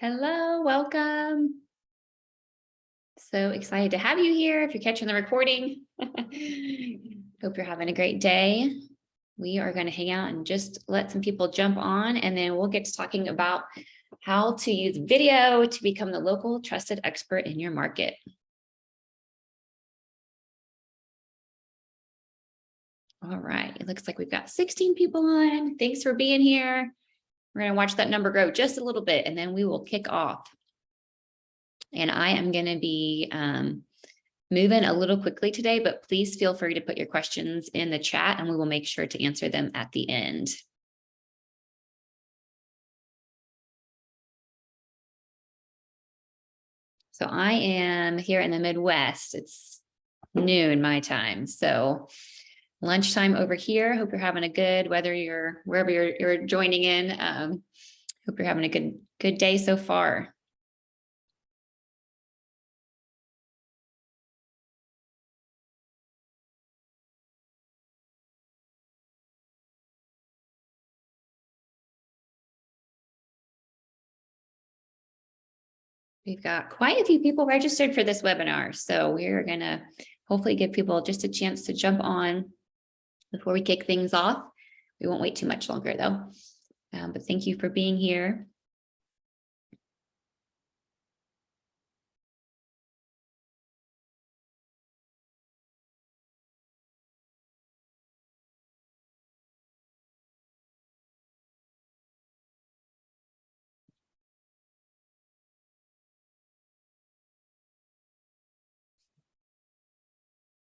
Hello, welcome. So excited to have you here if you're catching the recording. Hope you're having a great day. We are going to hang out and just let some people jump on, and then we'll get to talking about how to use video to become the local trusted expert in your market. All right, it looks like we've got 16 people on. Thanks for being here. We're going to watch that number grow just a little bit, and then we will kick off. And I am going to be moving a little quickly today, but please feel free to put your questions in the chat and we will make sure to answer them at the end. So I am here in the Midwest. It's noon my time. So lunchtime over here. Hope you're having a good, whether you're wherever you're joining in. Hope you're having a good day so far. We've got quite a few people registered for this webinar, so we're going to hopefully give people just a chance to jump on before we kick things off. We won't wait too much longer though, but thank you for being here.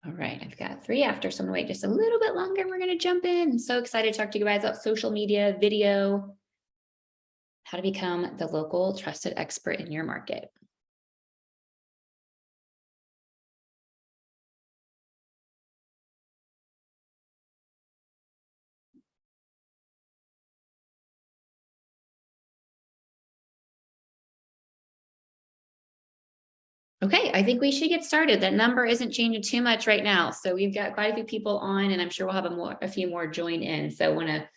All right, I've got 3 after, so I'm gonna wait just a little bit longer and we're gonna jump in. I'm so excited to talk to you guys about social media, video, how to become the local trusted expert in your market. Okay, I think we should get started. That number isn't changing too much right now. So we've got quite a few people on, and I'm sure we'll have a few more join in. So I want to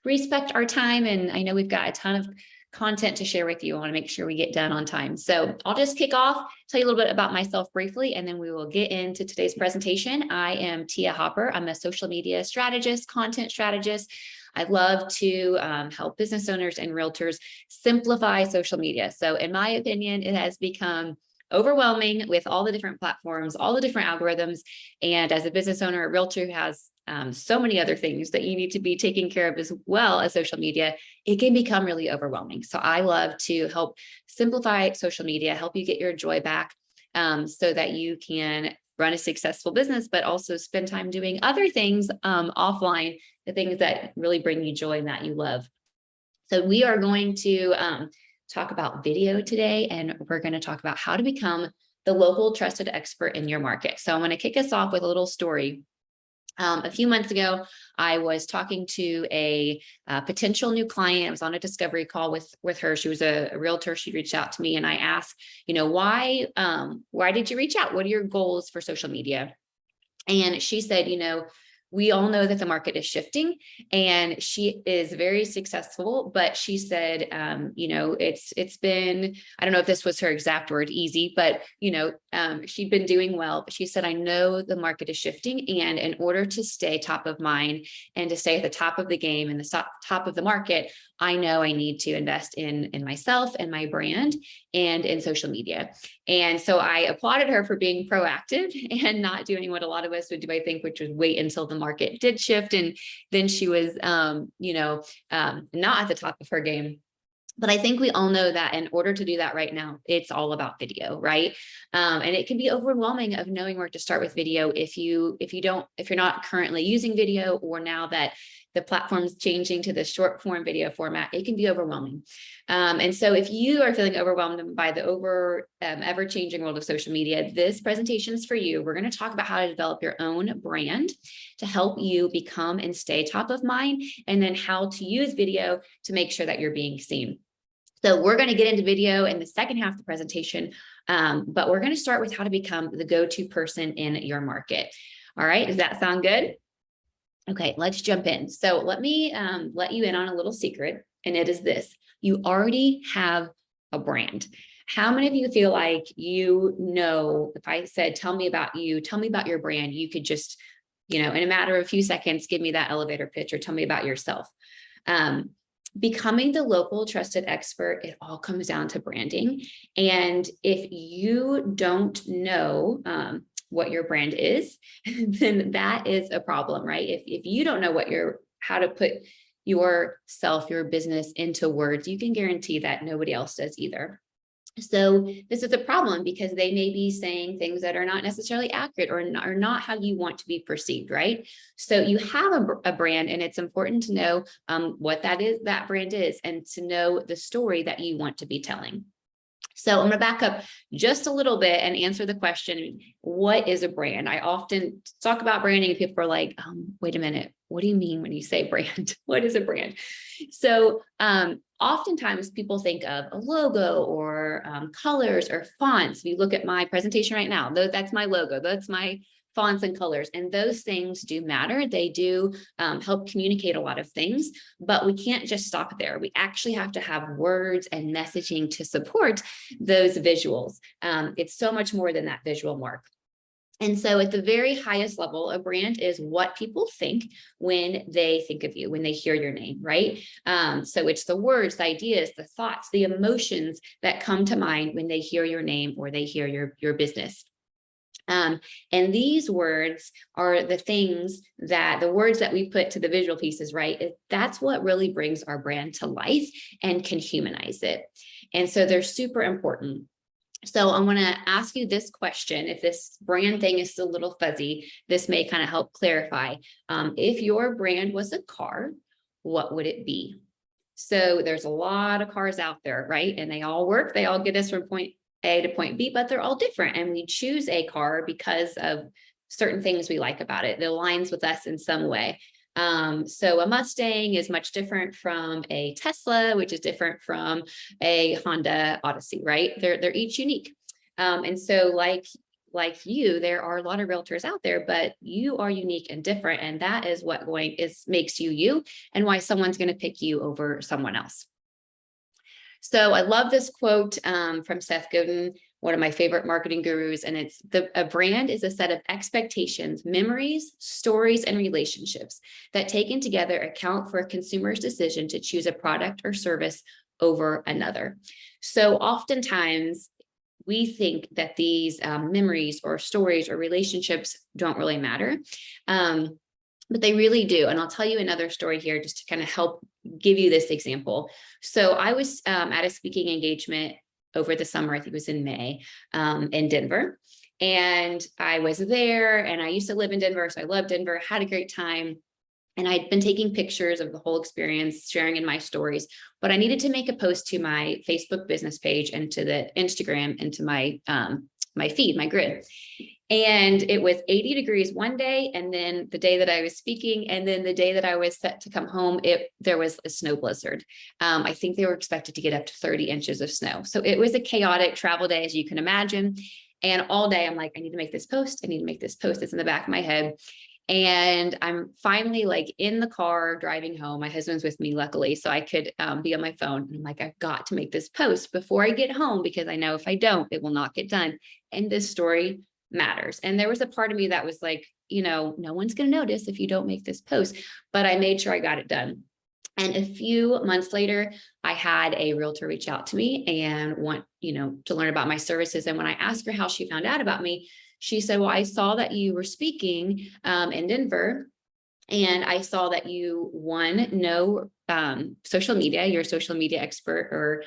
respect our time, and I know we've got a ton of content to share with you. I want to make sure we get done on time. So I'll just kick off, tell you a little bit about myself briefly, and then we will get into today's presentation. I am Teah Hopper. I'm a social media strategist, content strategist. I love to help business owners and realtors simplify social media. So in my opinion, it has become overwhelming with all the different platforms, all the different algorithms. And as a business owner, a realtor who has so many other things that you need to be taking care of as well as social media, it can become really overwhelming. So I love to help simplify social media, help you get your joy back so that you can run a successful business, but also spend time doing other things offline, the things that really bring you joy and that you love. So we are going to talk about video today, and we're going to talk about how to become the local trusted expert in your market. So I'm going to kick us off with a little story. A few months ago, I was talking to a potential new client. I was on a discovery call with her. She was a realtor. She reached out to me, and I asked, why did you reach out? What are your goals for social media? And she said, we all know that the market is shifting, and she is very successful, but she said, it's been, I don't know if this was her exact word, easy, but, she'd been doing well, but she said, I know the market is shifting, and in order to stay top of mind and to stay at the top of the game and the top of the market, I know I need to invest in myself and my brand and in social media. And so I applauded her for being proactive and not doing what a lot of us would do, I think, which was wait until the market did shift. And then she was, not at the top of her game. But I think we all know that in order to do that right now, it's all about video, right? And it can be overwhelming of knowing where to start with video if you're not currently using video, or now that the platform's changing to the short form video format, it can be overwhelming. And so if you are feeling overwhelmed by the ever-changing world of social media, this presentation is for you. We're going to talk about how to develop your own brand to help you become and stay top of mind, and then how to use video to make sure that you're being seen. So we're going to get into video in the second half of the presentation, but we're going to start with how to become the go-to person in your market. All right, does that sound good? Okay, let's jump in. So let me let you in on a little secret, and it is this. You already have a brand? How many of you feel like, if I said, tell me about you, tell me about your brand, you could just, in a matter of a few seconds, give me that elevator pitch or tell me about yourself. Becoming the local trusted expert, it all comes down to branding. And if you don't know what your brand is, then that is a problem, right? If you don't know how to put yourself, your business into words, you can guarantee that nobody else does either. So this is a problem because they may be saying things that are not necessarily accurate or not how you want to be perceived, right? So you have a brand, and it's important to know what that brand is, and to know the story that you want to be telling. So I'm going to back up just a little bit and answer the question, what is a brand? I often talk about branding and people are like, wait a minute, what do you mean when you say brand? What is a brand? So oftentimes people think of a logo or colors or fonts. If you look at my presentation right now, that's my logo, that's my fonts and colors, and those things do matter. They do help communicate a lot of things, but we can't just stop there. We actually have to have words and messaging to support those visuals. It's so much more than that visual mark. And so at the very highest level, a brand is what people think when they think of you, when they hear your name, right? So it's the words, the ideas, the thoughts, the emotions that come to mind when they hear your name or they hear your business. And these words are the words that we put to the visual pieces, right? That's what really brings our brand to life and can humanize it. And so they're super important. So I'm going to ask you this question. If this brand thing is still a little fuzzy, this may kind of help clarify. If your brand was a car, what would it be? So there's a lot of cars out there, right? And they all work. They all get us from point A to point B, but they're all different. And we choose a car because of certain things we like about it. It aligns with us in some way. So a Mustang is much different from a Tesla, which is different from a Honda Odyssey, right? They're each unique. And so like you, there are a lot of realtors out there, but you are unique and different. And that is what makes you you, and why someone's going to pick you over someone else. So I love this quote from Seth Godin, one of my favorite marketing gurus, and it's a brand is a set of expectations, memories, stories, and relationships that taken together account for a consumer's decision to choose a product or service over another. So oftentimes we think that these memories or stories or relationships don't really matter. But they really do. And I'll tell you another story here just to kind of help give you this example. So I was at a speaking engagement over the summer, I think it was in May, in Denver. And I was there, and I used to live in Denver, so I loved Denver, had a great time. And I'd been taking pictures of the whole experience, sharing in my stories, but I needed to make a post to my Facebook business page and to the Instagram and to my feed, my grid. And it was 80 degrees one day, and then the day that I was speaking, and then the day that I was set to come home, there was a snow blizzard. I think they were expected to get up to 30 inches of snow. So it was a chaotic travel day, as you can imagine. And all day I'm like, I need to make this post. I need to make this post. It's in the back of my head. And I'm finally like in the car driving home. My husband's with me, luckily, so I could be on my phone. And I'm like, I've got to make this post before I get home, because I know if I don't, it will not get done. And this story matters. And there was a part of me that was like, no one's going to notice if you don't make this post, but I made sure I got it done. And a few months later, I had a realtor reach out to me and want, to learn about my services. And when I asked her how she found out about me, she said, well, I saw that you were speaking in Denver, and I saw that you know social media, you're a social media expert, or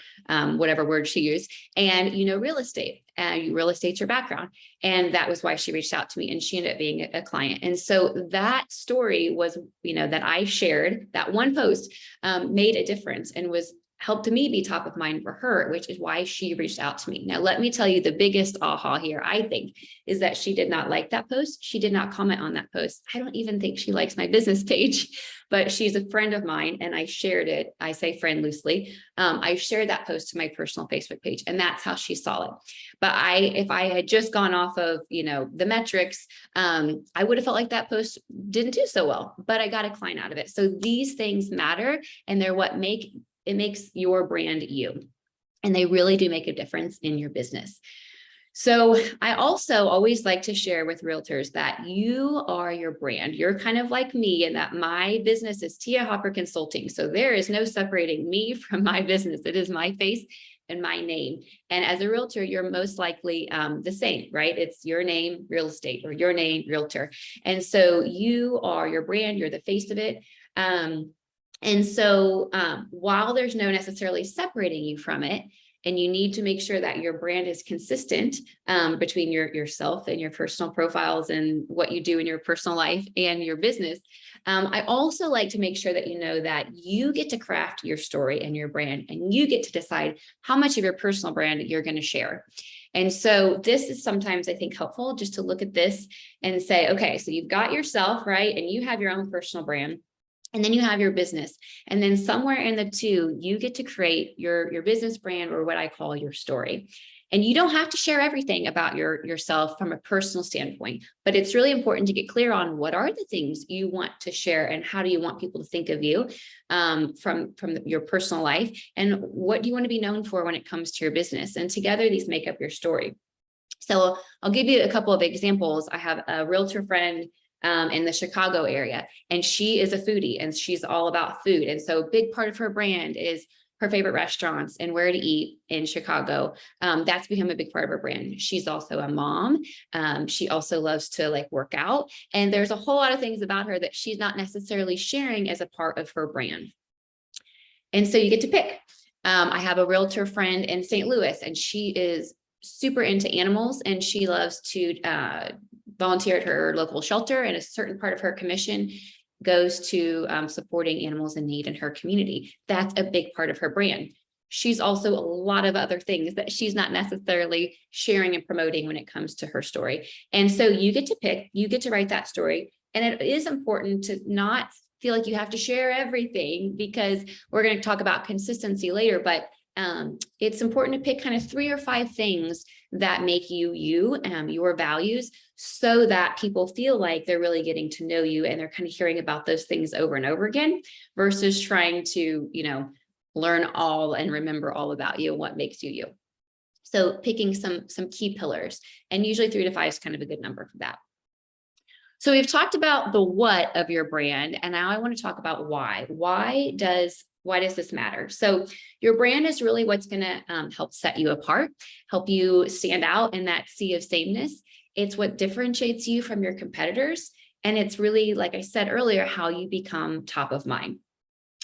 whatever word she used, and real estate, and real estate's your background. And that was why she reached out to me, and she ended up being a client. And so that story was, that I shared, that one post made a difference and helped me be top of mind for her, which is why she reached out to me. Now, let me tell you, the biggest aha here, I think, is that she did not like that post. She did not comment on that post. I don't even think she likes my business page, but she's a friend of mine, and I shared it. I say friend loosely. I shared that post to my personal Facebook page, and that's how she saw it. But if I had just gone off of, the metrics, I would have felt like that post didn't do so well, but I got a client out of it. So these things matter, and they're what makes your brand you. and they really do make a difference in your business. So I also always like to share with realtors that you are your brand. You're kind of like me in that my business is Teah Hopper Consulting. So there is no separating me from my business. It is my face and my name. And as a realtor, you're most likely the same, right? It's your name, real estate, or your name, realtor. And so you are your brand, you're the face of it. And so while there's no necessarily separating you from it, and you need to make sure that your brand is consistent between yourself and your personal profiles and what you do in your personal life and your business. I also like to make sure that you know that you get to craft your story and your brand, and you get to decide how much of your personal brand you're going to share. And so this is sometimes, I think, helpful just to look at this and say, okay, so you've got yourself, right? And you have your own personal brand. And then you have your business. And then somewhere in the two, you get to create your business brand, or what I call your story. And you don't have to share everything about yourself from a personal standpoint, but it's really important to get clear on what are the things you want to share and how do you want people to think of you from your personal life, and what do you want to be known for when it comes to your business. And together these make up your story. So I'll give you a couple of examples. I have a realtor friend in the Chicago area, and she is a foodie and she's all about food. And so a big part of her brand is her favorite restaurants and where to eat in Chicago. That's become a big part of her brand. She's also a mom. She also loves to work out. And there's a whole lot of things about her that she's not necessarily sharing as a part of her brand. And so you get to pick. I have a realtor friend in St. Louis, and she is super into animals, and she loves to volunteer at her local shelter, and a certain part of her commission goes to supporting animals in need in her community. That's a big part of her brand. She's also a lot of other things that she's not necessarily sharing and promoting when it comes to her story. And so you get to pick, you get to write that story. And it is important to not feel like you have to share everything, because we're going to talk about consistency later, but it's important to pick kind of 3 or 5 things that make you, your values, so that people feel like they're really getting to know you and they're kind of hearing about those things over and over again, versus trying to, learn all and remember all about you and what makes you you. So picking some key pillars, and usually 3 to 5 is kind of a good number for that. So we've talked about the what of your brand, and now I want to talk about why. Why does this matter? So your brand is really what's going to help set you apart, help you stand out in that sea of sameness. It's what differentiates you from your competitors. And it's really, like I said earlier, how you become top of mind.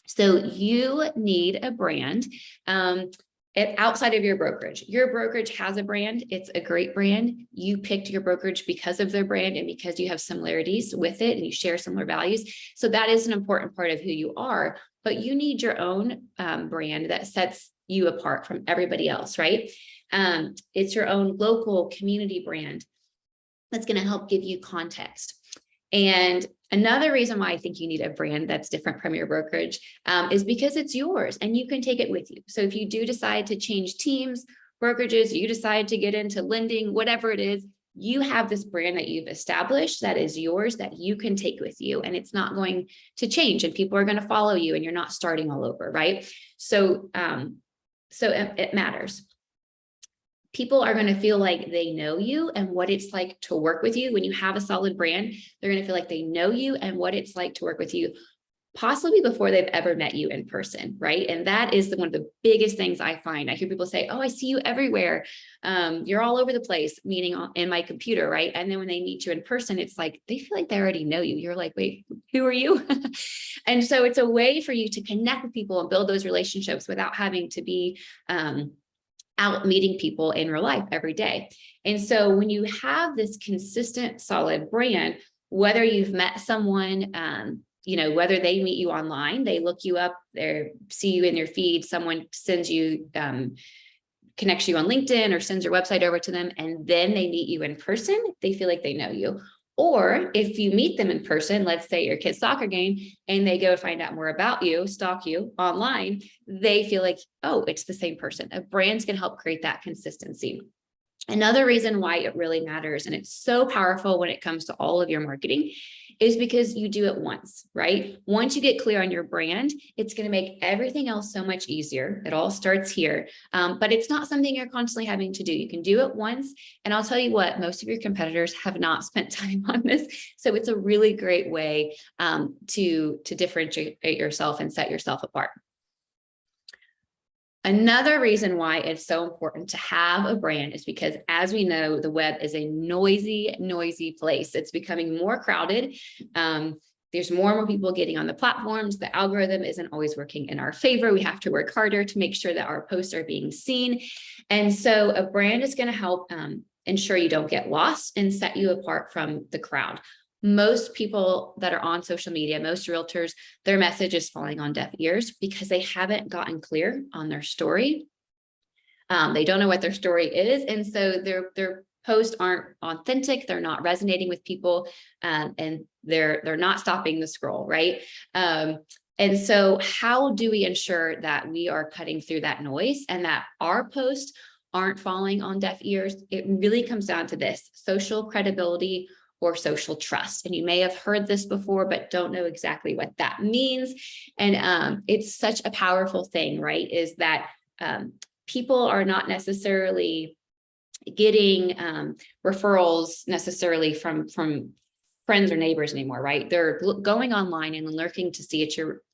So you need a brand outside of your brokerage. Your brokerage has a brand. It's a great brand. You picked your brokerage because of their brand and because you have similarities with it and you share similar values. So that is an important part of who you are, but you need your own brand that sets you apart from everybody else, right? It's your own local community brand that's going to help give you context. And another reason why I think you need a brand that's different from your brokerage is because it's yours and you can take it with you. So if you do decide to change teams, brokerages, you decide to get into lending, whatever it is, you have this brand that you've established that is yours, that you can take with you, and it's not going to change, and people are going to follow you, and you're not starting all over, right? So, it matters. People are going to feel like they know you and what it's like to work with you. When you have a solid brand, they're going to feel like they know you and what it's like to work with you, possibly before they've ever met you in person, right? And that is one of the biggest things I find. I hear people say, oh, I see you everywhere. You're all over the place, meaning in my computer, right? And then when they meet you in person, it's like, they feel like they already know you. You're like, wait, who are you? And so it's a way for you to connect with people and build those relationships without having to be out meeting people in real life every day. And so when you have this consistent, solid brand, whether you've met someone, whether they meet you online, they look you up, they see you in your feed, someone sends you, connects you on LinkedIn or sends your website over to them, and then they meet you in person, they feel like they know you. Or if you meet them in person, let's say your kid's soccer game, and they go find out more about you, stalk you online, they feel like, oh, it's the same person. A brand's going to help create that consistency. Another reason why it really matters, and it's so powerful when it comes to all of your marketing, is because you do it once, right? Once you get clear on your brand, it's going to make everything else so much easier. It all starts here, but it's not something you're constantly having to do. You can do it once. And I'll tell you what, most of your competitors have not spent time on this. So it's a really great way to differentiate yourself and set yourself apart. Another reason why it's so important to have a brand is because, as we know, the web is a noisy place. It's becoming more crowded. There's more and more people getting on the platforms. The algorithm isn't always working in our favor. We have to work harder to make sure that our posts are being seen. And so a brand is going to help ensure you don't get lost and set you apart from the crowd. Most people that are on social media, most realtors, their message is falling on deaf ears because they haven't gotten clear on their story. They don't know what their story is. And so their posts aren't authentic. They're not resonating with people, and they're not stopping the scroll, right? And so how do we ensure that we are cutting through that noise and that our posts aren't falling on deaf ears? It really comes down to this: social credibility or social trust. And you may have heard this before, but don't know exactly what that means. And it's such a powerful thing, right? Is that people are not necessarily getting referrals necessarily from friends or neighbors anymore, right? They're going online and looking to see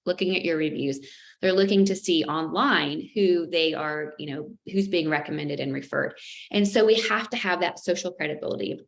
looking at your reviews. They're looking to see online who they are, who's being recommended and referred. And so we have to have that social credibility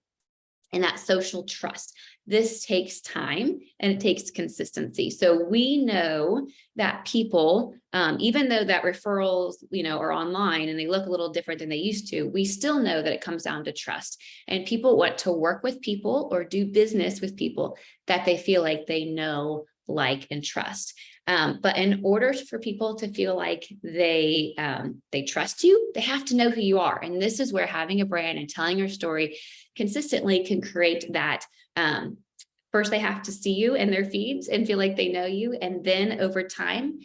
and that social trust. This takes time and it takes consistency. So we know that people, even though that referrals, are online and they look a little different than they used to, we still know that it comes down to trust. And people want to work with people or do business with people that they feel like they know, like, and trust. But in order for people to feel like they trust you, they have to know who you are. And this is where having a brand and telling your story consistently can create that. First, they have to see you in their feeds and feel like they know you. And then over time,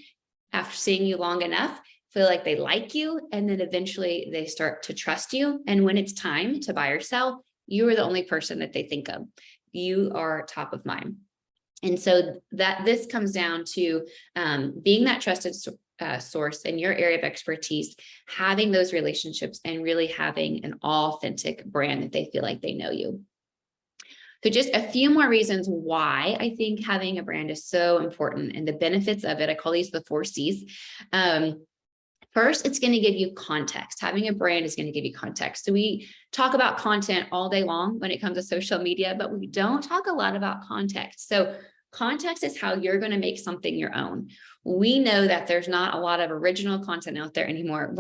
after seeing you long enough, feel like they like you. And then eventually they start to trust you. And when it's time to buy or sell, you are the only person that they think of. You are top of mind. And so that this comes down to being that trusted source in your area of expertise, having those relationships, and really having an authentic brand that they feel like they know you. So just a few more reasons why I think having a brand is so important and the benefits of it. I call these the 4 C's. First, it's going to give you context. Having a brand is going to give you context. So we talk about content all day long when it comes to social media, but we don't talk a lot about context. So context is how you're going to make something your own. We know that there's not a lot of original content out there anymore.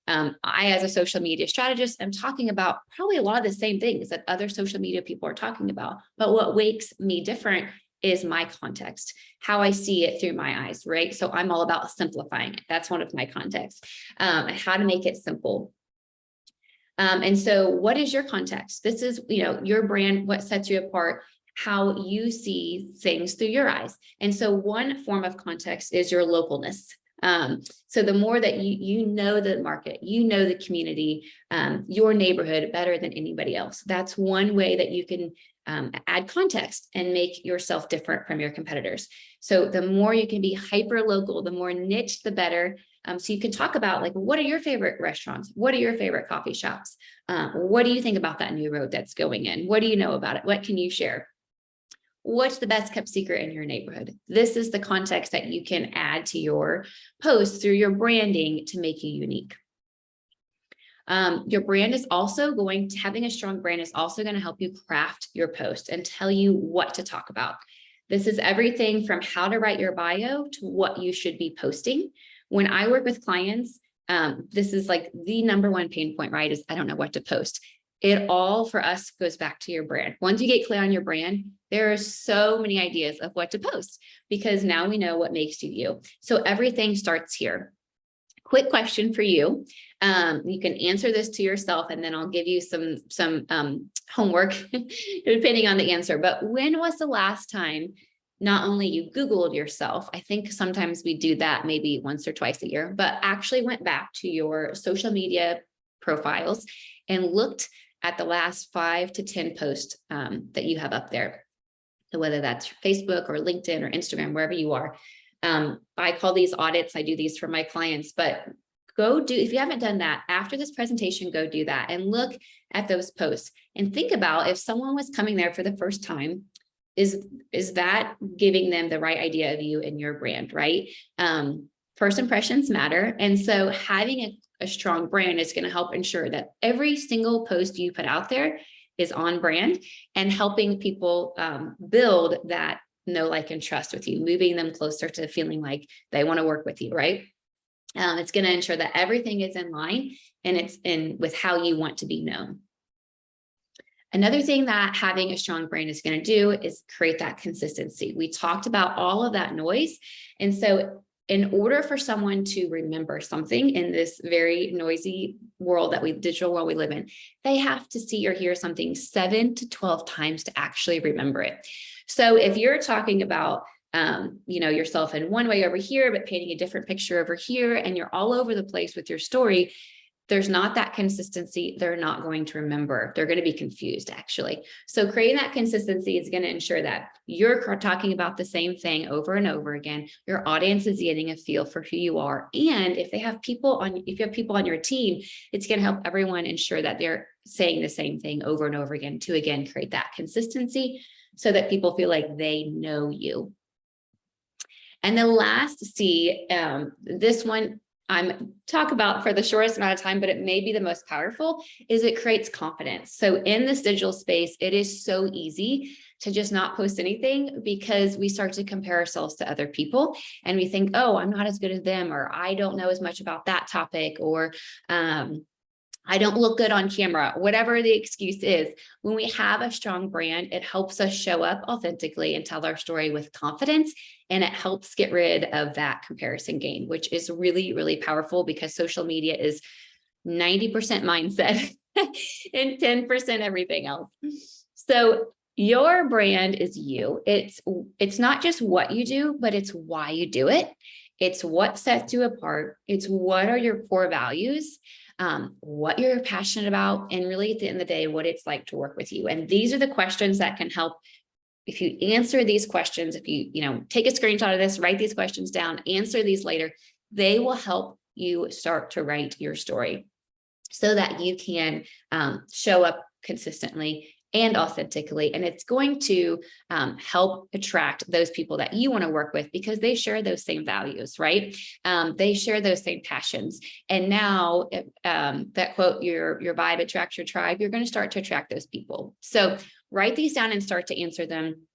I, as a social media strategist, am talking about probably a lot of the same things that other social media people are talking about. But what makes me different is my context, how I see it through my eyes, right? So I'm all about simplifying it. That's one of my contexts, how to make it simple. And so what is your context? This is, your brand, what sets you apart, how you see things through your eyes. And so one form of context is your localness. So the more that you know the market, the community, your neighborhood better than anybody else, that's one way that you can add context and make yourself different from your competitors. So the more you can be hyper local, the more niche, the better. So you can talk about, like, what are your favorite restaurants? What are your favorite coffee shops? What do you think about that new road that's going in? What do you know about it? What can you share? What's the best kept secret in your neighborhood? This is the context that you can add to your post through your branding to make you unique. Your brand is also having a strong brand is also going to help you craft your post and tell you what to talk about. This is everything from how to write your bio to what you should be posting. When I work with clients, this is like the number one pain point, right? Is I don't know what to post. It all for us goes back to your brand. Once you get clear on your brand, there are so many ideas of what to post because now we know what makes you you. So everything starts here. Quick question for you. You can answer this to yourself, and then I'll give you some homework depending on the answer. But when was the last time not only you Googled yourself? I think sometimes we do that maybe once or twice a year, but actually went back to your social media profiles and looked at the last 5 to 10 posts that you have up there. So whether that's Facebook or LinkedIn or Instagram, wherever you are. I call these audits. I do these for my clients, but go do, if you haven't done that after this presentation, go do that and look at those posts and think about if someone was coming there for the first time, is that giving them the right idea of you and your brand, right? First impressions matter. And so having a strong brand is going to help ensure that every single post you put out there is on brand and helping people build that know, like, and trust with you, moving them closer to feeling like they want to work with you, right? It's going to ensure that everything is in line and it's in with how you want to be known. Another thing that having a strong brand is going to do is create that consistency. We talked about all of that noise. And so in order for someone to remember something in this very noisy world digital world we live in, they have to see or hear something 7 to 12 times to actually remember it. So if you're talking about yourself in one way over here, but painting a different picture over here, and you're all over the place with your story, there's not that consistency. They're not going to remember. They're going to be confused, actually. So creating that consistency is going to ensure that you're talking about the same thing over and over again. Your audience is getting a feel for who you are. And if you have people on your team, it's going to help everyone ensure that they're saying the same thing over and over again to, again, create that consistency so that people feel like they know you. And the last C, this one I'm talk about for the shortest amount of time, but it may be the most powerful, is it creates confidence. So in this digital space, it is so easy to just not post anything because we start to compare ourselves to other people and we think, oh, I'm not as good as them, or I don't know as much about that topic, or I don't look good on camera, whatever the excuse is. When we have a strong brand, it helps us show up authentically and tell our story with confidence. And it helps get rid of that comparison game, which is really, really powerful because social media is 90% mindset and 10% everything else. So your brand is you. It's not just what you do, but it's why you do it. It's what sets you apart. It's what are your core values, what you're passionate about, and really at the end of the day, what it's like to work with you. And these are the questions that can help. If you answer these questions, if you take a screenshot of this, write these questions down, answer these later, they will help you start to write your story so that you can show up consistently and authentically. And it's going to help attract those people that you want to work with because they share those same values, right? They share those same passions. And now that quote, your vibe attracts your tribe, you're going to start to attract those people. So write these down and start to answer them.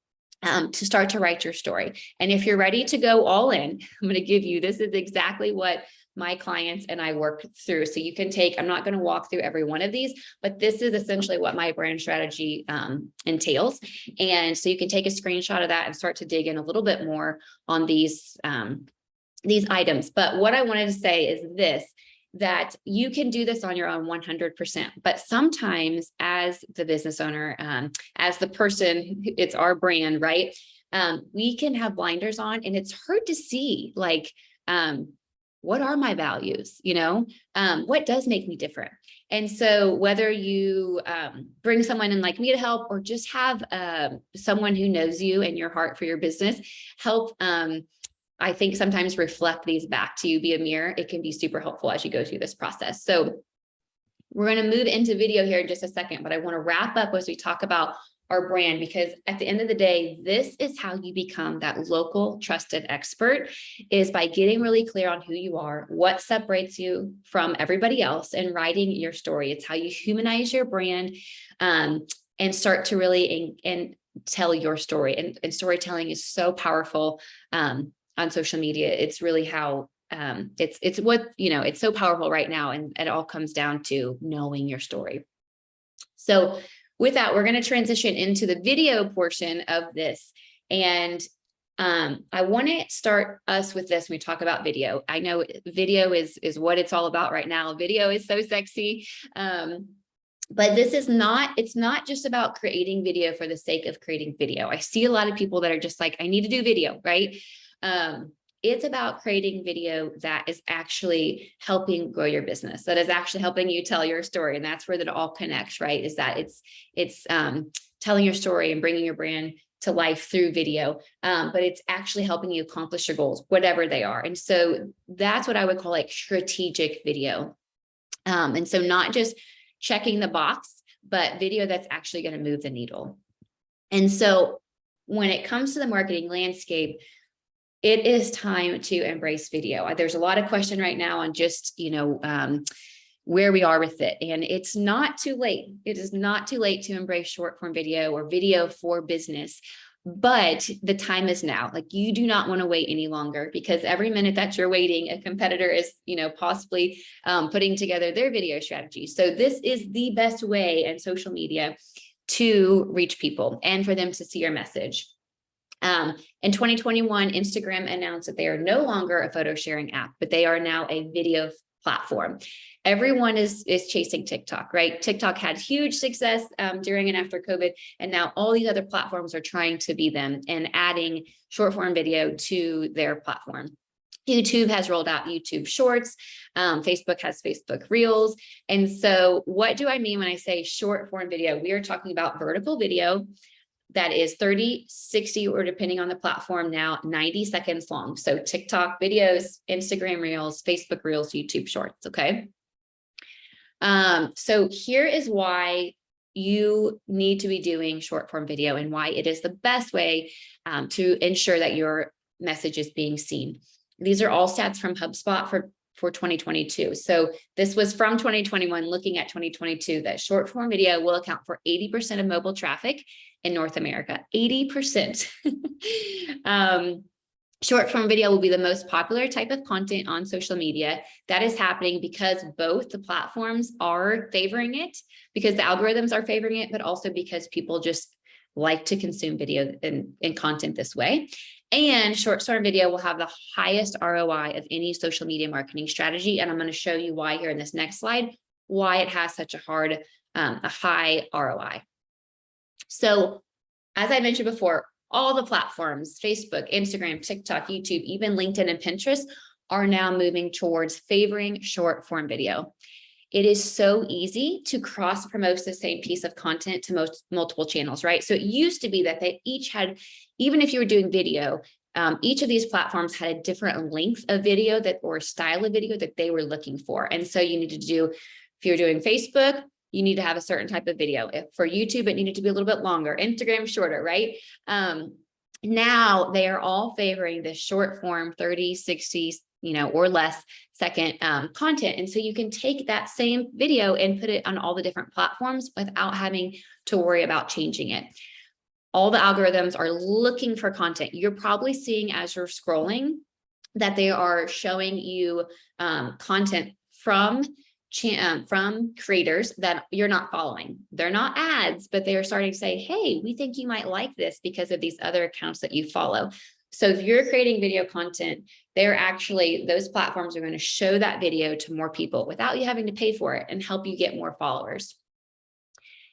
To start to write your story. And if you're ready to go all in, I'm going to give you, this is exactly what my clients and I work through. So you can take, I'm not going to walk through every one of these, but this is essentially what my brand strategy entails. And so you can take a screenshot of that and start to dig in a little bit more on these items. But what I wanted to say is this, that you can do this on your own 100%. But sometimes as the business owner, as the person, it's our brand, right? We can have blinders on and it's hard to see like, what are my values? What does make me different? And so whether you bring someone in like me to help, or just have someone who knows you and your heart for your business help, I think sometimes reflect these back to you, be a mirror. It can be super helpful as you go through this process. So we're going to move into video here in just a second, but I want to wrap up as we talk about our brand, because at the end of the day, this is how you become that local trusted expert, is by getting really clear on who you are, what separates you from everybody else, and writing your story. It's how you humanize your brand and start to really and tell your story. And storytelling is so powerful. On social media, it's really how it's what, it's so powerful right now. And it all comes down to knowing your story. So with that, we're going to transition into the video portion of this. And I want to start us with this when we talk about video. I know video is what it's all about right now. Video is so sexy. But it's not just about creating video for the sake of creating video. I see a lot of people that are just like, I need to do video, right? It's about creating video that is actually helping grow your business, that is actually helping you tell your story. And that's where that all connects, right? Is that it's telling your story and bringing your brand to life through video, but it's actually helping you accomplish your goals, whatever they are. And so that's what I would call like strategic video. And so not just checking the box, but video that's actually going to move the needle. And so when it comes to the marketing landscape, it is time to embrace video. There's a lot of question right now on just, where we are with it. And it's not too late. It is not too late to embrace short form video or video for business. But the time is now. Like, you do not want to wait any longer, because every minute that you're waiting, a competitor is, possibly putting together their video strategy. So this is the best way in social media to reach people and for them to see your message. In 2021, Instagram announced that they are no longer a photo sharing app, but they are now a video platform. Everyone is chasing TikTok, right? TikTok had huge success during and after COVID, and now all these other platforms are trying to be them and adding short form video to their platform. YouTube has rolled out YouTube Shorts. Facebook has Facebook Reels. And so what do I mean when I say short form video? We are talking about vertical video that is 30, 60, or depending on the platform now, 90 seconds long. So TikTok videos, Instagram Reels, Facebook Reels, YouTube Shorts, okay? So here is why you need to be doing short form video and why it is the best way to ensure that your message is being seen. These are all stats from HubSpot for 2022. So this was from 2021, looking at 2022, that short form video will account for 80% of mobile traffic in North America, 80%. Short form video will be the most popular type of content on social media. That is happening because both the platforms are favoring it, because the algorithms are favoring it, but also because people just like to consume video and content this way. And short form video will have the highest ROI of any social media marketing strategy. And I'm going to show you why here in this next slide, why it has such a high ROI. So as I mentioned before, all the platforms, Facebook, Instagram, TikTok, YouTube, even LinkedIn and Pinterest, are now moving towards favoring short form video. It is so easy to cross promote the same piece of content to multiple channels, right? So it used to be that they each had, even if you were doing video, each of these platforms had a different length of video or style of video that they were looking for. And so you needed to do, if you're doing Facebook, you need to have a certain type of video. If for YouTube, it needed to be a little bit longer, Instagram shorter, right? Now they are all favoring the short form 30, 60, or less second content. And so you can take that same video and put it on all the different platforms without having to worry about changing it. All the algorithms are looking for content. You're probably seeing as you're scrolling that they are showing you content from creators that you're not following. They're not ads, but they are starting to say, hey, we think you might like this because of these other accounts that you follow. So if you're creating video content, those platforms are going to show that video to more people without you having to pay for it and help you get more followers.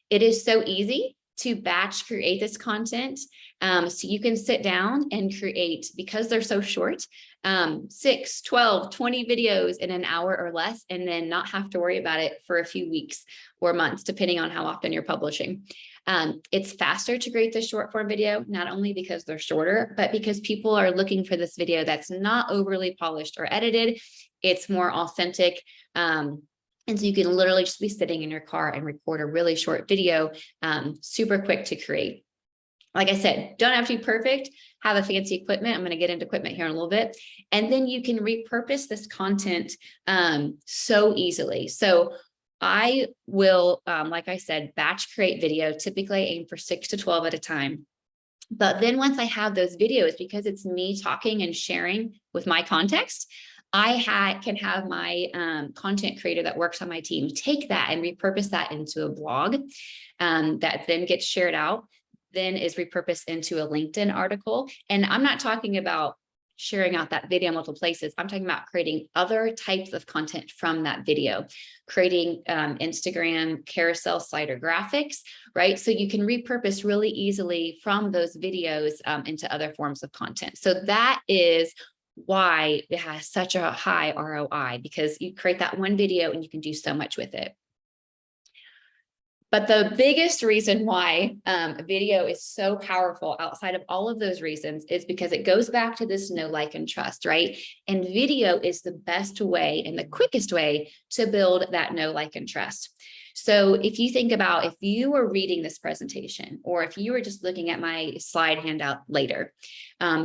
It is so easy to batch create this content. So you can sit down and create, because they're so short, 6, 12, 20 videos in an hour or less, and then not have to worry about it for a few weeks or months, depending on how often you're publishing. It's faster to create this short form video, not only because they're shorter, but because people are looking for this video that's not overly polished or edited. It's more authentic. And so you can literally just be sitting in your car and record a really short video, super quick to create. Like I said, don't have to be perfect, have a fancy equipment. I'm going to get into equipment here in a little bit. And then you can repurpose this content so easily. So I will, like I said, batch create video, typically aim for 6 to 12 at a time. But then once I have those videos, because it's me talking and sharing with my context, I can have my content creator that works on my team take that and repurpose that into a blog that then gets shared out, then is repurposed into a LinkedIn article. And I'm not talking about sharing out that video in multiple places. I'm talking about creating other types of content from that video, creating Instagram carousel slider graphics, right? So you can repurpose really easily from those videos into other forms of content. So that is why it has such a high ROI, because you create that one video and you can do so much with it. But the biggest reason why video is so powerful outside of all of those reasons is because it goes back to this know, like, and trust, right? And video is the best way and the quickest way to build that know, like, and trust. So if you think about, if you were reading this presentation, or if you were just looking at my slide handout later,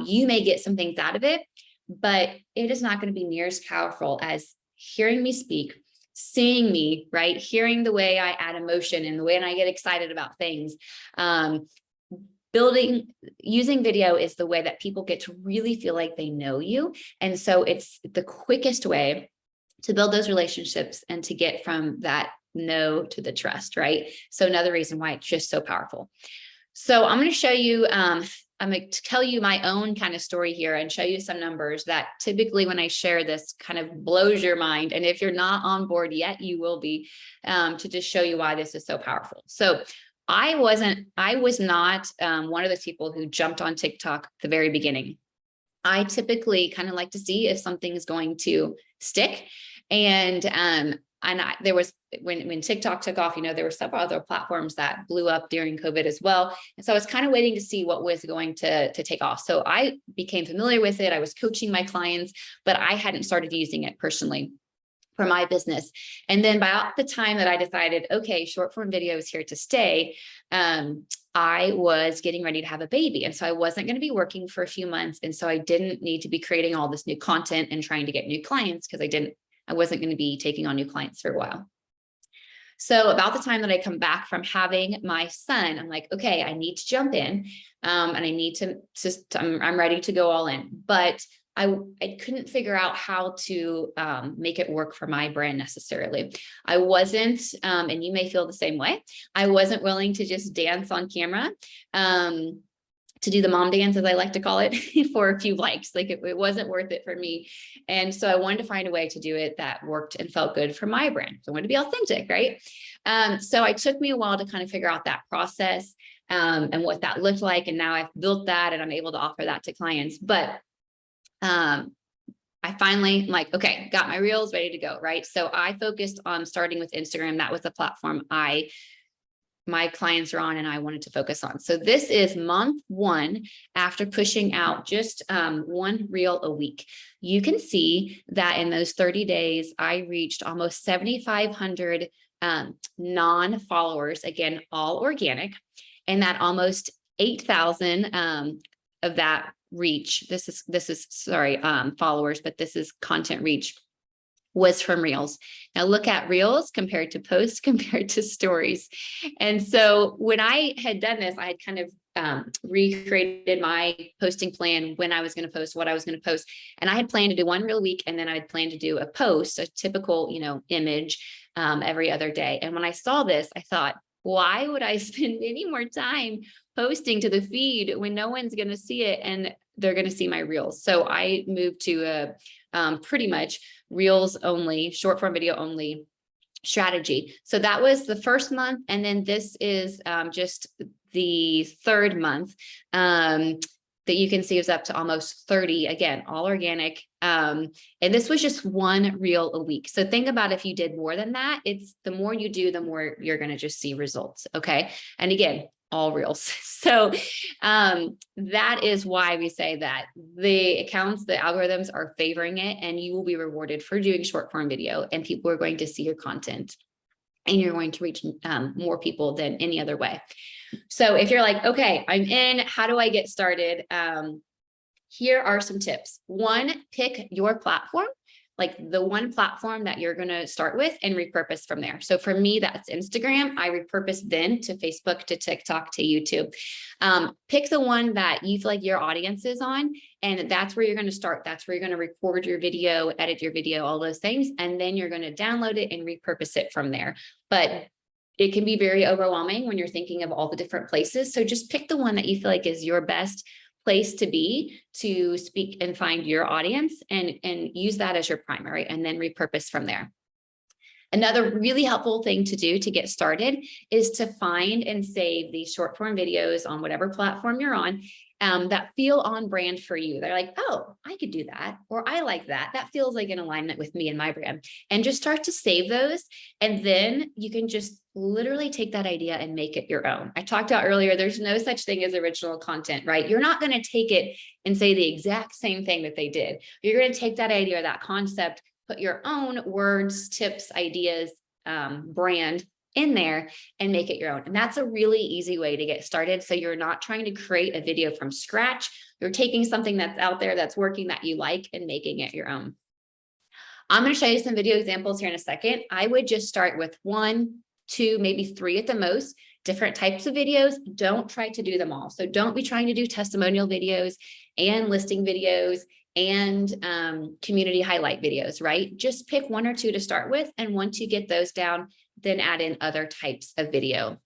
you may get some things out of it, but it is not going to be near as powerful as hearing me speak, seeing me, right? Hearing the way I add emotion and the way I get excited about things. Using video is the way that people get to really feel like they know you. And so it's the quickest way to build those relationships and to get from that know to the trust, right? So another reason why it's just so powerful. So I'm going to show you, I'm going to tell you my own kind of story here and show you some numbers that typically when I share this kind of blows your mind. And if you're not on board yet, you will be, to just show you why this is so powerful. So I was not one of those people who jumped on TikTok at the very beginning. I typically kind of like to see if something is going to stick. And there was, when TikTok took off, there were several other platforms that blew up during COVID as well. And so I was kind of waiting to see what was going to take off. So I became familiar with it. I was coaching my clients, but I hadn't started using it personally for my business. And then by the time that I decided, okay, short form video is here to stay, I was getting ready to have a baby. And so I wasn't going to be working for a few months. And so I didn't need to be creating all this new content and trying to get new clients because I wasn't going to be taking on new clients for a while. So about the time that I come back from having my son, I'm like, okay, I need to jump in, and I need to I'm ready to go all in, but I couldn't figure out how to make it work for my brand necessarily. I wasn't, and you may feel the same way, I wasn't willing to just dance on camera, to do the mom dance, as I like to call it, for a few likes. Like it wasn't worth it for me. And so I wanted to find a way to do it that worked and felt good for my brand. So I wanted to be authentic, right? So it took me a while to kind of figure out that process and what that looked like. And now I've built that and I'm able to offer that to clients. But I finally, like, okay, got my reels ready to go, right? So I focused on starting with Instagram. That was the platform my clients are on and I wanted to focus on. So this is month 1 after pushing out just one reel a week. You can see that in those 30 days, I reached almost 7,500 non-followers, again, all organic, and that almost 8,000 of that reach. This is followers, but this is content reach, was from reels. Now look at reels compared to posts compared to stories. And so when I had done this, I had kind of recreated my posting plan, when I was going to post, what I was going to post. And I had planned to do one reel a week. And then I had planned to do a post, a typical, image every other day. And when I saw this, I thought, why would I spend any more time posting to the feed when no one's going to see it and they're going to see my reels? So I moved to a pretty much reels only, short form video only strategy. So that was the first month. And then this is just the third month that you can see is up to almost 30, again, all organic. And this was just one reel a week. So think about if you did more than that, it's the more you do, the more you're going to just see results. Okay. And again, all reels. So that is why we say that the accounts, the algorithms are favoring it, and you will be rewarded for doing short form video, and people are going to see your content and you're going to reach more people than any other way. So if you're like, okay, I'm in, how do I get started? Here are some tips. 1, pick your platform, like the one platform that you're going to start with, and repurpose from there. So for me, that's Instagram. I repurpose then to Facebook, to TikTok, to YouTube. Pick the one that you feel like your audience is on, and that's where you're going to start. That's where you're going to record your video, edit your video, all those things. And then you're going to download it and repurpose it from there. But it can be very overwhelming when you're thinking of all the different places. So just pick the one that you feel like is your best place to be, to speak and find your audience, and use that as your primary, and then repurpose from there. Another really helpful thing to do to get started is to find and save these short form videos on whatever platform you're on, that feel on brand for you. They're like, oh, I could do that, or I like that. That feels like in alignment with me and my brand. And just start to save those. And then you can just literally take that idea and make it your own. I talked about earlier, there's no such thing as original content, right? You're not going to take it and say the exact same thing that they did. You're going to take that idea or that concept, put your own words, tips, ideas, brand in there and make it your own. And that's a really easy way to get started. So you're not trying to create a video from scratch. You're taking something that's out there that's working that you like and making it your own. I'm going to show you some video examples here in a second. I would just start with 1, 2, maybe 3 at the most, different types of videos. Don't try to do them all. So don't be trying to do testimonial videos and listing videos and community highlight videos, right? Just pick 1 or 2 to start with. And once you get those down, then add in other types of video.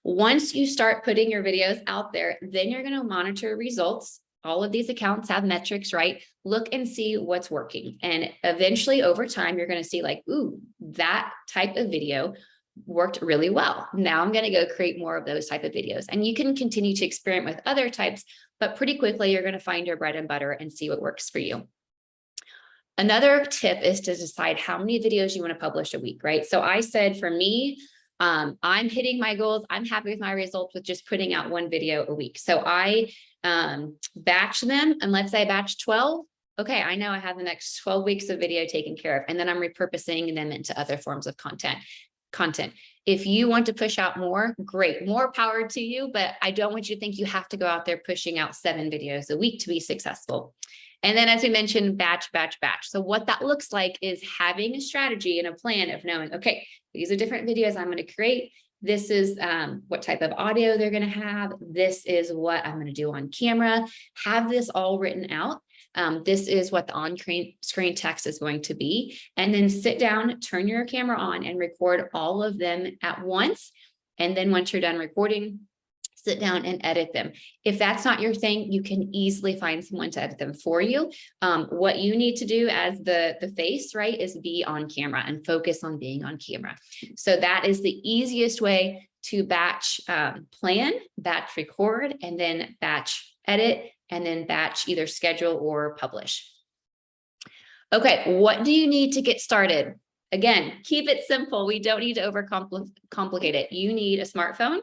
Once you start putting your videos out there, then you're going to monitor results. All of these accounts have metrics, right? Look and see what's working. And eventually over time, you're going to see like, ooh, that type of video worked really well. Now I'm going to go create more of those type of videos. And you can continue to experiment with other types, but pretty quickly you're going to find your bread and butter and see what works for you. Another tip is to decide how many videos you want to publish a week, right? So I said for me, I'm hitting my goals. I'm happy with my results with just putting out 1 video a week. So I batch them, and let's say I batch 12. Okay, I know I have the next 12 weeks of video taken care of, and then I'm repurposing them into other forms of content. If you want to push out more, great, more power to you, but I don't want you to think you have to go out there pushing out 7 videos a week to be successful. And then, as we mentioned, batch. So what that looks like is having a strategy and a plan of knowing, okay, these are different videos I'm going to create. This is what type of audio they're going to have. This is what I'm going to do on camera. Have this all written out. This is what the on-screen text is going to be. And then sit down, turn your camera on, and record all of them at once. And then once you're done recording, sit down and edit them. If that's not your thing, you can easily find someone to edit them for you. What you need to do as the face, right, is be on camera and focus on being on camera. So that is the easiest way to batch plan, batch record, and then batch edit, and then batch either schedule or publish. Okay, what do you need to get started? Again, keep it simple. We don't need to overcomplicate it. You need a smartphone.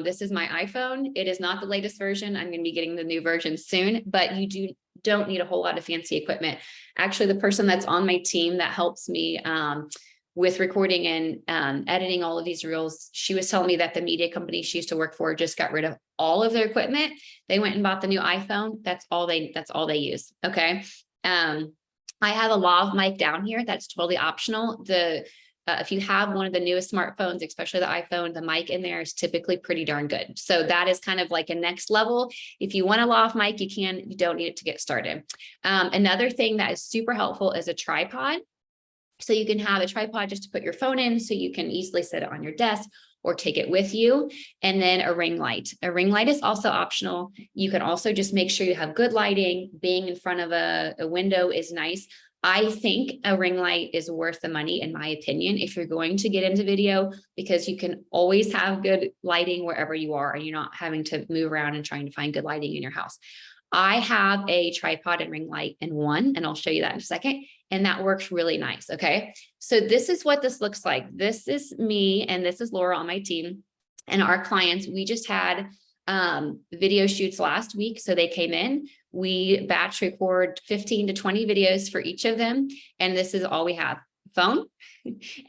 This is my iPhone. It is not the latest version. I'm going to be getting the new version soon, but you don't need a whole lot of fancy equipment. Actually, the person that's on my team that helps me with recording and editing all of these reels, she was telling me that the media company she used to work for just got rid of all of their equipment. They went and bought the new iPhone. That's all they use. Okay. I have a lav mic down here. That's totally optional. If you have one of the newest smartphones, especially the iPhone, the mic in there is typically pretty darn good. So that is kind of like a next level. If you want a lav mic, you can. You don't need it to get started. Another thing that is super helpful is a tripod. So you can have a tripod just to put your phone in, so you can easily set it on your desk or take it with you. And then a ring light. A ring light is also optional. You can also just make sure you have good lighting. Being in front of a window is nice. I think a ring light is worth the money, in my opinion, if you're going to get into video, because you can always have good lighting wherever you are, and you're not having to move around and trying to find good lighting in your house. I have a tripod and ring light in one, and I'll show you that in a second. And that works really nice. Okay. So this is what this looks like. This is me, and this is Laura on my team and our clients. We just had video shoots last week. So they came in, we batch record 15 to 20 videos for each of them. And this is all we have: phone.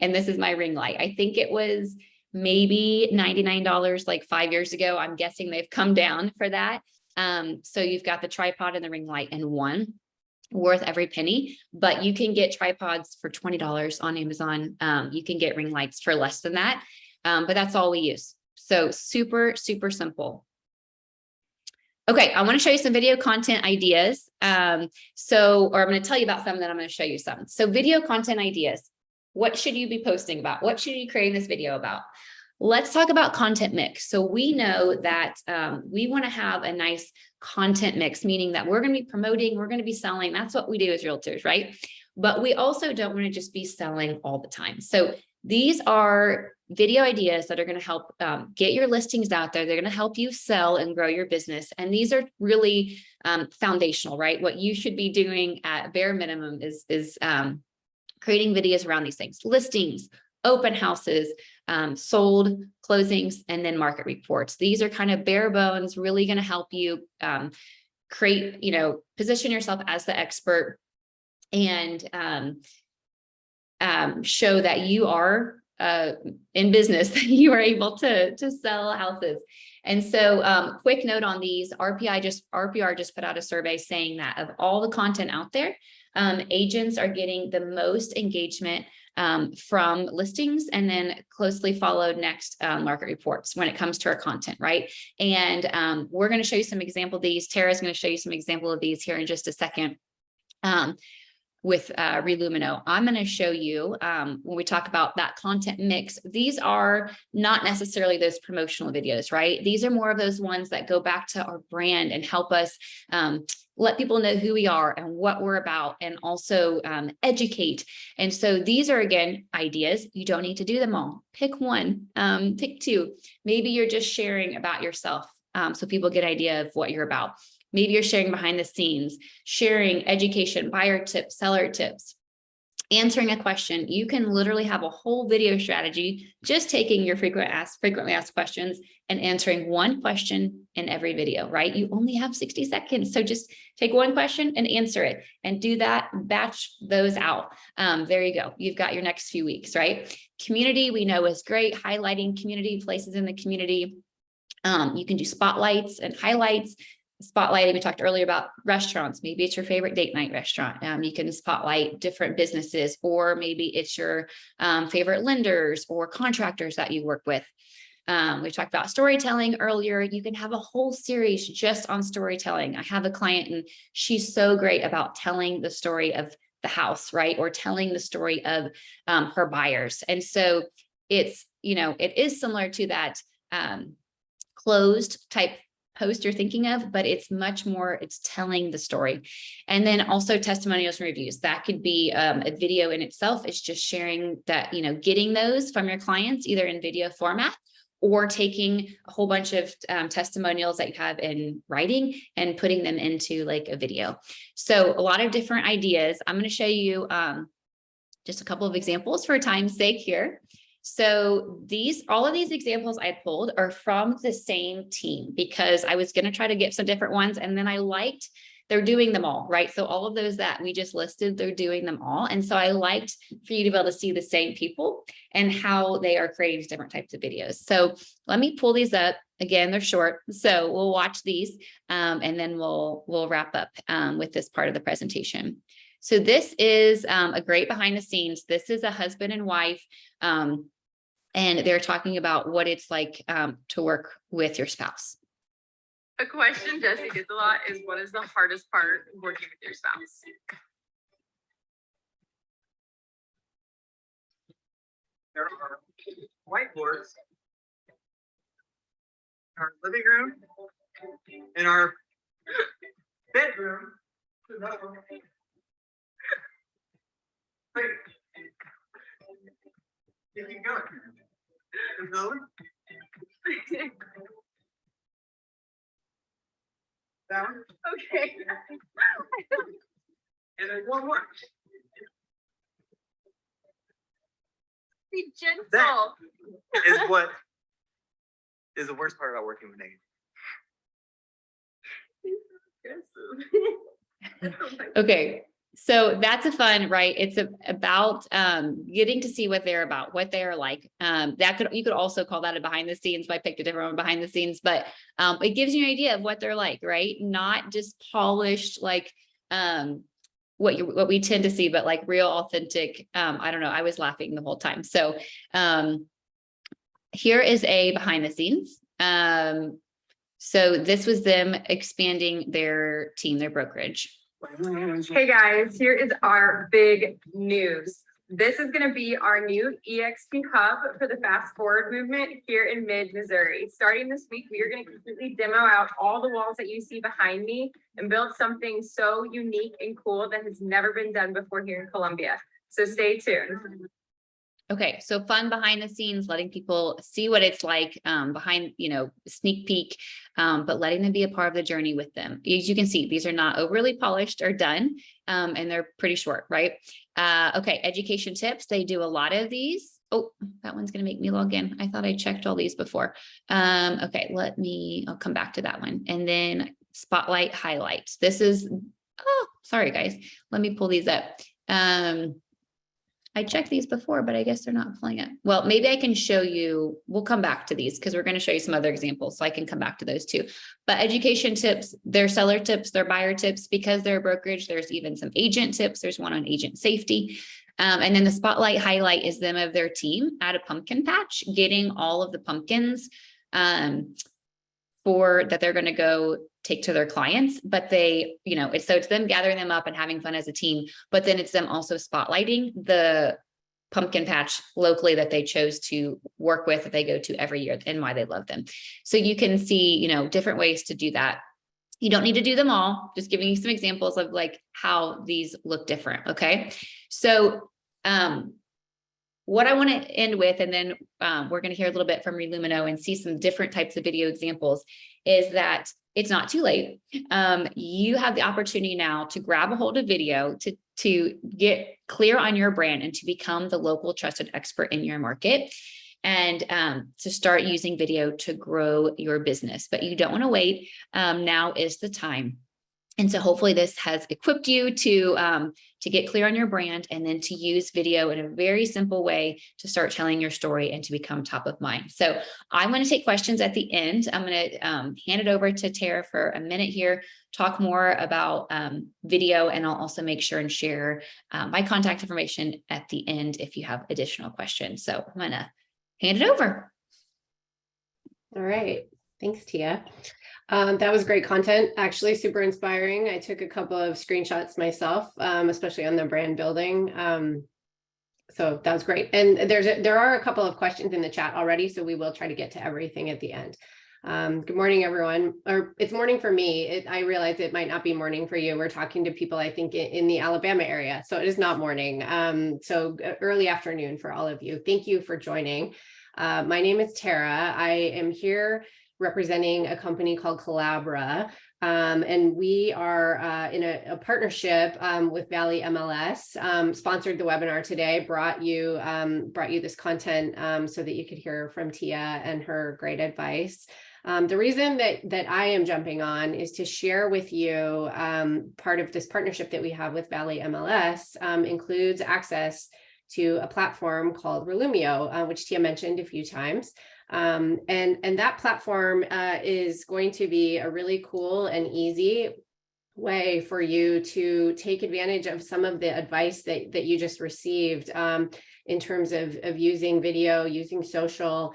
And this is my ring light. I think it was maybe $99 like 5 years ago. I'm guessing they've come down for that. So you've got the tripod and the ring light in one, worth every penny, but you can get tripods for $20 on Amazon. You can get ring lights for less than that. But that's all we use. So super, super simple. Okay, I want to show you some video content ideas. Or I'm going to tell you about some, then I'm going to show you some. So video content ideas. What should you be posting about? What should you create this video about? Let's talk about content mix. So we know that we want to have a nice content mix, meaning that we're going to be promoting, we're going to be selling. That's what we do as realtors, right? But we also don't want to just be selling all the time. So These are video ideas that are going to help get your listings out there. They're going to help you sell and grow your business. And these are really foundational, right? What you should be doing at bare minimum is creating videos around these things: listings, open houses, sold, closings, and then market reports. These are kind of bare bones, really going to help you create, position yourself as the expert and show that you are in business, that you are able to sell houses. And so quick note on these, RPR just put out a survey saying that of all the content out there, agents are getting the most engagement from listings, and then closely followed next market reports when it comes to our content, right? And we're going to show you some example of these. Tara's going to show you some example of these here in just a second. With RElumio, I'm going to show you when we talk about that content mix. These are not necessarily those promotional videos, right? These are more of those ones that go back to our brand and help us let people know who we are and what we're about, and also educate. And so these are, again, ideas. You don't need to do them all. Pick one, pick two. Maybe you're just sharing about yourself so people get an idea of what you're about. Maybe you're sharing behind the scenes, sharing education, buyer tips, seller tips, answering a question. You can literally have a whole video strategy, just taking your frequently asked questions and answering one question in every video, right? You only have 60 seconds. So just take one question and answer it, and do that, batch those out. There you go. You've got your next few weeks, right? Community, we know, is great. Highlighting community, places in the community. You can do spotlights and highlights. Spotlighting, we talked earlier about restaurants. Maybe it's your favorite date night restaurant. You can spotlight different businesses, or maybe it's your favorite lenders or contractors that you work with. We talked about storytelling earlier. You can have a whole series just on storytelling. I have a client, and she's so great about telling the story of the house, right? Or telling the story of her buyers. And so it's, it is similar to that closed type post you're thinking of, but it's much more, it's telling the story. And then also testimonials and reviews. That could be a video in itself. It's just sharing that, getting those from your clients, either in video format, or taking a whole bunch of testimonials that you have in writing and putting them into like a video. So a lot of different ideas. I'm going to show you just a couple of examples for time's sake here. So all of these examples I pulled are from the same team, because I was going to try to get some different ones, and then I liked they're doing them all, right? So all of those that we just listed, they're doing them all. And so I liked for you to be able to see the same people and how they are creating different types of videos. So let me pull these up. Again, they're short, so we'll watch these and then we'll wrap up with this part of the presentation. So this is a great behind the scenes. This is a husband and wife. And they're talking about what it's like to work with your spouse. A question Jesse gets a lot is, what is the hardest part of working with your spouse? There are whiteboards in our living room, in our bedroom. Wait. You can go. Another? That one? Okay. And then one more. Be gentle. That is what is the worst part about working with Megan. Okay. So that's a fun, right? It's about getting to see what they're about, what they are like. You could also call that a behind the scenes, but I picked a different one, behind the scenes, but it gives you an idea of what they're like, right? Not just polished, like what we tend to see, but like real authentic. I don't know. I was laughing the whole time. So here is a behind the scenes. So this was them expanding their team, their brokerage. Hey guys, here is our big news. This is going to be our new EXP hub for the fast forward movement here in mid-Missouri. Starting this week, we are going to completely demo out all the walls that you see behind me and build something so unique and cool that has never been done before here in Columbia. So stay tuned. Okay, so fun behind the scenes, letting people see what it's like behind, sneak peek, but letting them be a part of the journey with them. As you can see, these are not overly polished or done, and they're pretty short, right? Okay, education tips. They do a lot of these. Oh, that one's going to make me log in. I thought I checked all these before. Okay, I'll come back to that one. And then spotlight highlights. This is, oh, sorry guys. Let me pull these up. I checked these before, but I guess they're not pulling it. Well, maybe I can show you, we'll come back to these because we're going to show you some other examples. So I can come back to those too. But education tips, their seller tips, their buyer tips, because they're a brokerage, there's even some agent tips. There's one on agent safety. And then the spotlight highlight is them of their team at a pumpkin patch, getting all of the pumpkins for that they're going to go take to their clients, but they, it's them gathering them up and having fun as a team, but then it's them also spotlighting the pumpkin patch locally that they chose to work with, that they go to every year, and why they love them. So you can see, different ways to do that. You don't need to do them all, just giving you some examples of like how these look different. Okay. So, what I want to end with, and then we're going to hear a little bit from RElumio and see some different types of video examples, is that it's not too late. You have the opportunity now to grab a hold of video, to get clear on your brand and to become the local trusted expert in your market, and to start using video to grow your business. But you don't want to wait. Now is the time. And so hopefully this has equipped you to get clear on your brand, and then to use video in a very simple way to start telling your story and to become top of mind. So I'm going to take questions at the end. I'm going to hand it over to Tara for a minute here, talk more about video, and I'll also make sure and share my contact information at the end if you have additional questions. So I'm going to hand it over. All right. Thanks, Teah. That was great content, actually super inspiring. I took a couple of screenshots myself, especially on the brand building. So that was great. And there are a couple of questions in the chat already, so we will try to get to everything at the end. Good morning, everyone. Or it's morning for me. I realize it might not be morning for you. We're talking to people, I think, in the Alabama area, so it is not morning. So early afternoon for all of you. Thank you for joining. My name is Tara. I am here representing a company called Collabra. And we are in a partnership with Valley MLS, sponsored the webinar today, brought you this content so that you could hear from Teah and her great advice. The reason that I am jumping on is to share with you part of this partnership that we have with Valley MLS includes access to a platform called RElumio, which Teah mentioned a few times. And that platform is going to be a really cool and easy way for you to take advantage of some of the advice that you just received in terms of using video, using social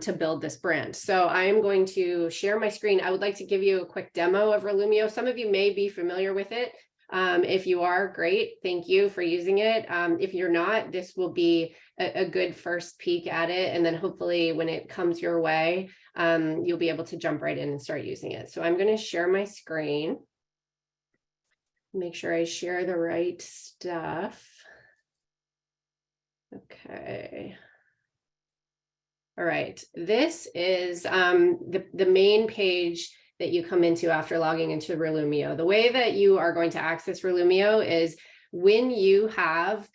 to build this brand. So I am going to share my screen. I would like to give you a quick demo of RElumio. Some of you may be familiar with it. If you are, great. Thank you for using it. If you're not, this will be a good first peek at it. And then hopefully when it comes your way, you'll be able to jump right in and start using it. So I'm going to share my screen. Make sure I share the right stuff. Okay. All right. This is the main page that you come into after logging into RElumio. The way that you are going to access RElumio is when you have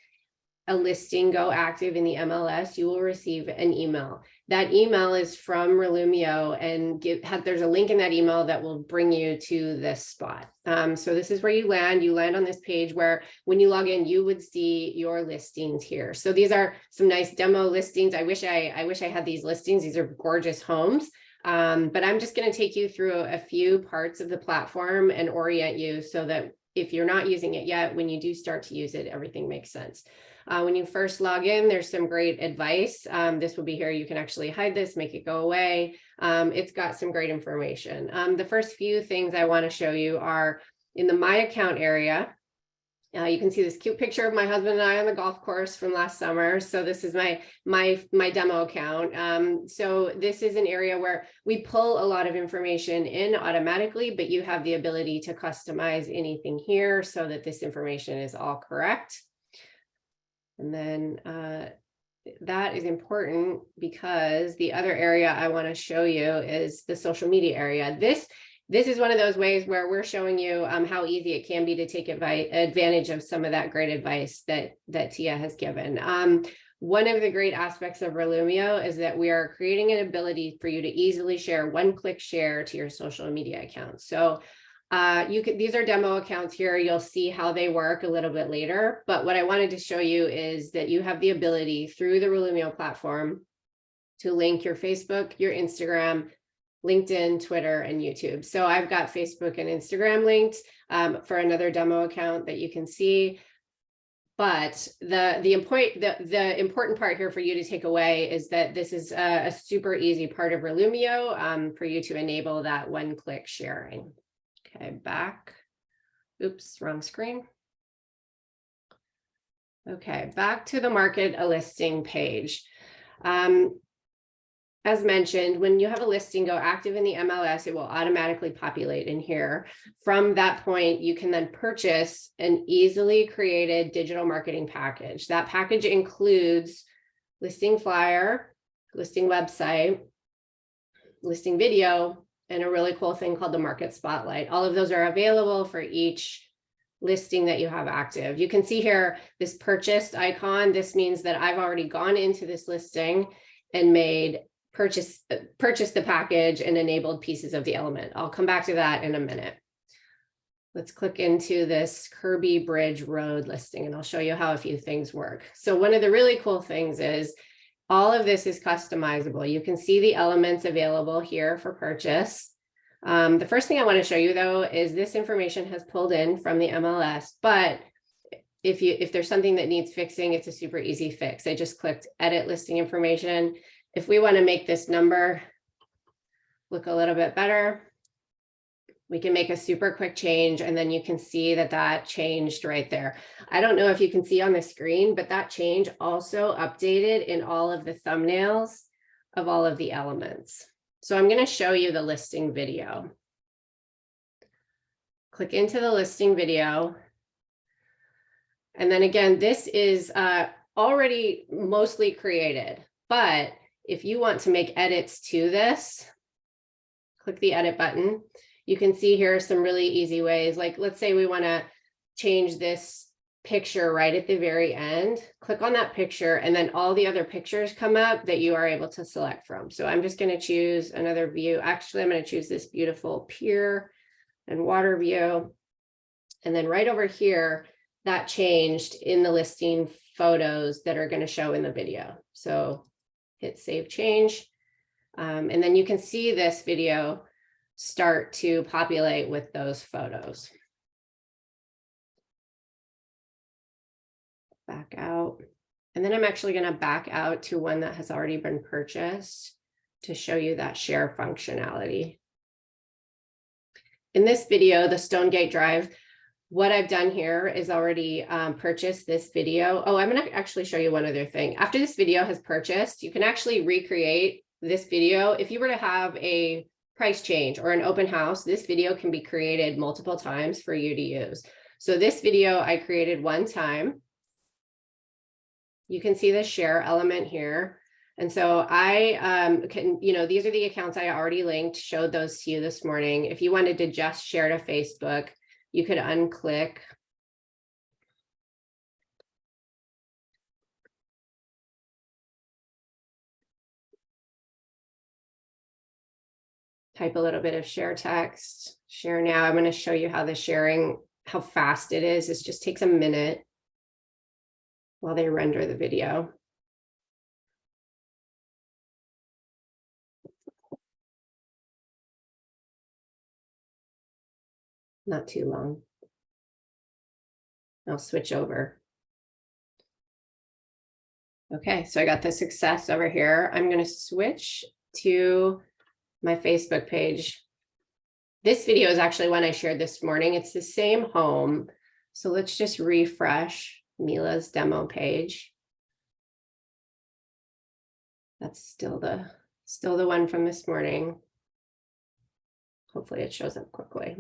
a listing go active in the MLS, you will receive an email. That email is from RElumio, and there's a link in that email that will bring you to this spot. So this is where you land. You land on this page where when you log in, you would see your listings here. So these are some nice demo listings. I wish I had these listings. These are gorgeous homes. But I'm just going to take you through a few parts of the platform and orient you so that if you're not using it yet, when you do start to use it, everything makes sense. When you first log in, there's some great advice. This will be here. You can actually hide this, make it go away. It's got some great information. The first few things I want to show you are in the My Account area. You can see this cute picture of my husband and I on the golf course from last summer. So this is my demo account. So this is an area where we pull a lot of information in automatically, but you have the ability to customize anything here so that this information is all correct. And then that is important because the other area I want to show you is the social media area. This is one of those ways where we're showing you how easy it can be to take advantage of some of that great advice that Teah has given. One of the great aspects of RElumio is that we are creating an ability for you to easily share one-click share to your social media accounts. So these are demo accounts here. You'll see how they work a little bit later. But what I wanted to show you is that you have the ability through the RElumio platform to link your Facebook, your Instagram, LinkedIn, Twitter, and YouTube. So I've got Facebook and Instagram linked for another demo account that you can see. But the important part here for you to take away is that this is a super easy part of RElumio for you to enable that one-click sharing. Okay, back. Oops, wrong screen. Okay, back to the market a listing page. As mentioned, when you have a listing go active in the MLS, it will automatically populate in here. From that point, you can then purchase an easily created digital marketing package. That package includes listing flyer, listing website, listing video, and a really cool thing called the Market Spotlight. All of those are available for each listing that you have active. You can see here this purchased icon. This means that I've already gone into this listing and made purchase the package and enabled pieces of the element. I'll come back to that in a minute. Let's click into this Kirby Bridge Road listing and I'll show you how a few things work. So one of the really cool things is all of this is customizable. You can see the elements available here for purchase. The first thing I want to show you though is this information has pulled in from the MLS, but if there's something that needs fixing, it's a super easy fix. I just clicked edit listing information. If we want to make this number look a little bit better, we can make a super quick change and then you can see that that changed right there. I don't know if you can see on the screen, but that change also updated in all of the thumbnails of all of the elements. So I'm going to show you the listing video. Click into the listing video. And then again, this is already mostly created, but if you want to make edits to this, click the edit button. You can see here some really easy ways. Like let's say we want to change this picture right at the very end. Click on that picture and then all the other pictures come up that you are able to select from. So I'm just going to choose another view. Actually, I'm going to choose this beautiful pier and water view. And then right over here, that changed in the listing photos that are going to show in the video. So hit save change. And then you can see this video start to populate with those photos. Back out. And then I'm actually going to back out to one that has already been purchased to show you that share functionality. In this video, the Stonegate Drive, what I've done here is already purchased this video. Oh, I'm going to actually show you one other thing. After this video has purchased, you can actually recreate this video. If you were to have a price change or an open house, this video can be created multiple times for you to use. So this video I created one time. You can see the share element here. And so I can, these are the accounts I already linked, showed those to you this morning. If you wanted to just share to Facebook, you could unclick. Type a little bit of share text, share now. I'm going to show you how the sharing, how fast it is. This just takes a minute while they render the video. Not too long. I'll switch over. Okay, so I got the success over here. I'm going to switch to my Facebook page. This video is actually one I shared this morning. It's the same home. So let's just refresh Mila's demo page. That's still the one from this morning. Hopefully it shows up quickly.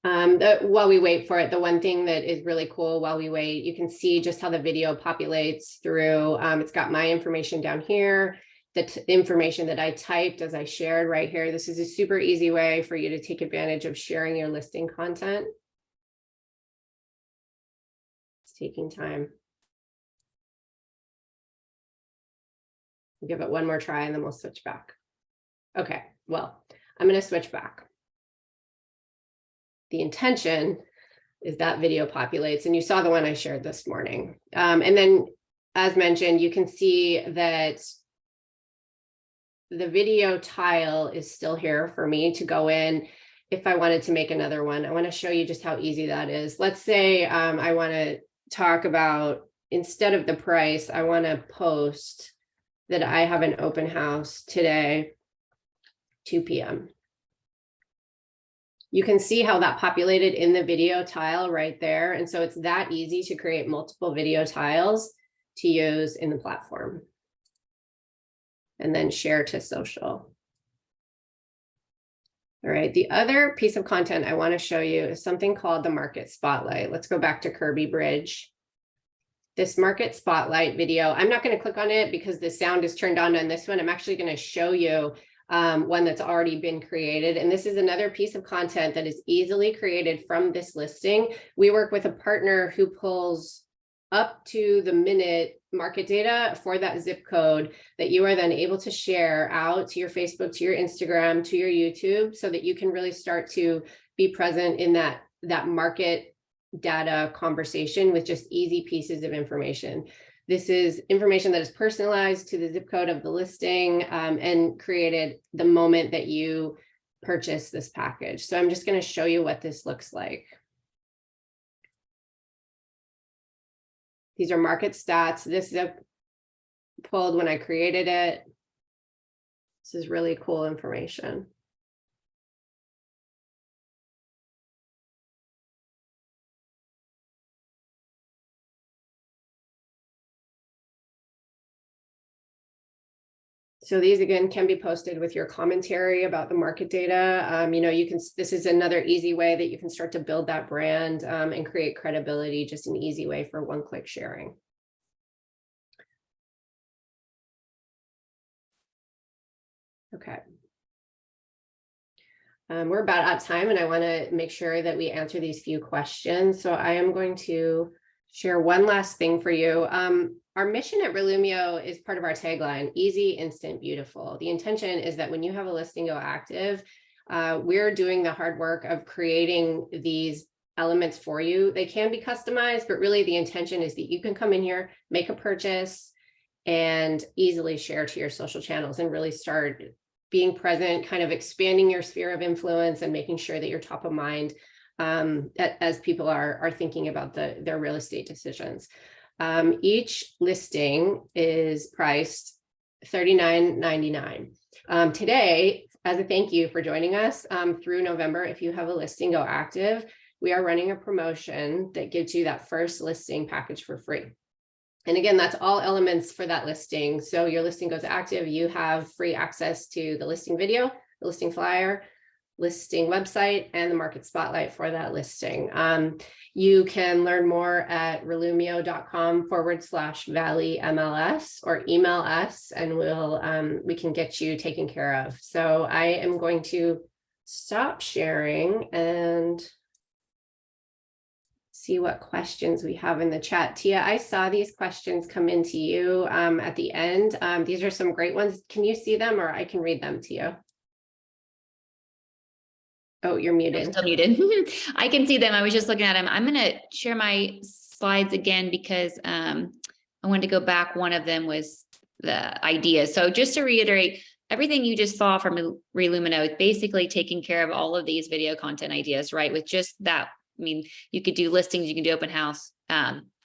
While we wait for it, the one thing that is really cool while we wait, you can see just how the video populates through. It's got my information down here, the information that I typed as I shared right here. This is a super easy way for you to take advantage of sharing your listing content. It's taking time. I'll give it one more try and then we'll switch back. Okay, well, I'm going to switch back. The intention is that video populates, and you saw the one I shared this morning. And then, as mentioned, you can see that the video tile is still here for me to go in if I wanted to make another one. I want to show you just how easy that is. Let's say I want to talk about, instead of the price, I want to post that I have an open house today, 2 p.m. You can see how that populated in the video tile right there. And so it's that easy to create multiple video tiles to use in the platform. And then share to social. All right, the other piece of content I want to show you is something called the Market Spotlight. Let's go back to Kirby Bridge. This Market Spotlight video, I'm not going to click on it because the sound is turned on this one. I'm actually going to show you one that's already been created. And this is another piece of content that is easily created from this listing. We work with a partner who pulls up to the minute market data for that zip code that you are then able to share out to your Facebook, to your Instagram, to your YouTube, so that you can really start to be present in that market data conversation with just easy pieces of information. This is information that is personalized to the zip code of the listing and created the moment that you purchase this package. So I'm just going to show you what this looks like. These are market stats. This is pulled when I created it. This is really cool information. So these again can be posted with your commentary about the market data. You know, this is another easy way that you can start to build that brand and create credibility, just an easy way for one-click sharing. Okay. We're about out of time and I want to make sure that we answer these few questions. So I am going to share one last thing for you. Our mission at RElumio is part of our tagline, easy, instant, beautiful. The intention is that when you have a listing go active, we're doing the hard work of creating these elements for you. They can be customized, but really the intention is that you can come in here, make a purchase, and easily share to your social channels and really start being present, kind of expanding your sphere of influence and making sure that you're top of mind as people are thinking about their real estate decisions. Each listing is priced $39.99. Today, as a thank you for joining us through November, if you have a listing go active, we are running a promotion that gives you that first listing package for free. And again, that's all elements for that listing. So your listing goes active, you have free access to the listing video, the listing flyer, listing website, and the market spotlight for that listing. You can learn more at relumio.com/valleymls or email us and we can get you taken care of. So I am going to stop sharing and see what questions we have in the chat. Teah, I saw these questions come into you at the end. These are some great ones. Can you see them or I can read them to you? Oh, you're muted. I'm still muted. I can see them. I was just looking at them. I'm going to share my slides again because I wanted to go back. One of them was the idea. So just to reiterate, everything you just saw from RElumio is basically taking care of all of these video content ideas, right? With just that, I mean, you could do listings, you can do open house,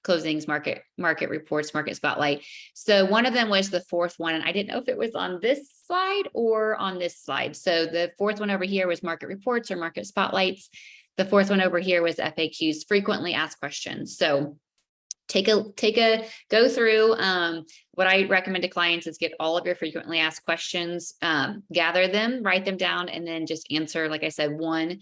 closings, market reports, market spotlight. So one of them was the fourth one, and I didn't know if it was on this slide or on this slide. So the fourth one over here was market reports or market spotlights. The fourth one over here was FAQs, frequently asked questions. So go through. What I recommend to clients is get all of your frequently asked questions, gather them, write them down, and then just answer, like I said, one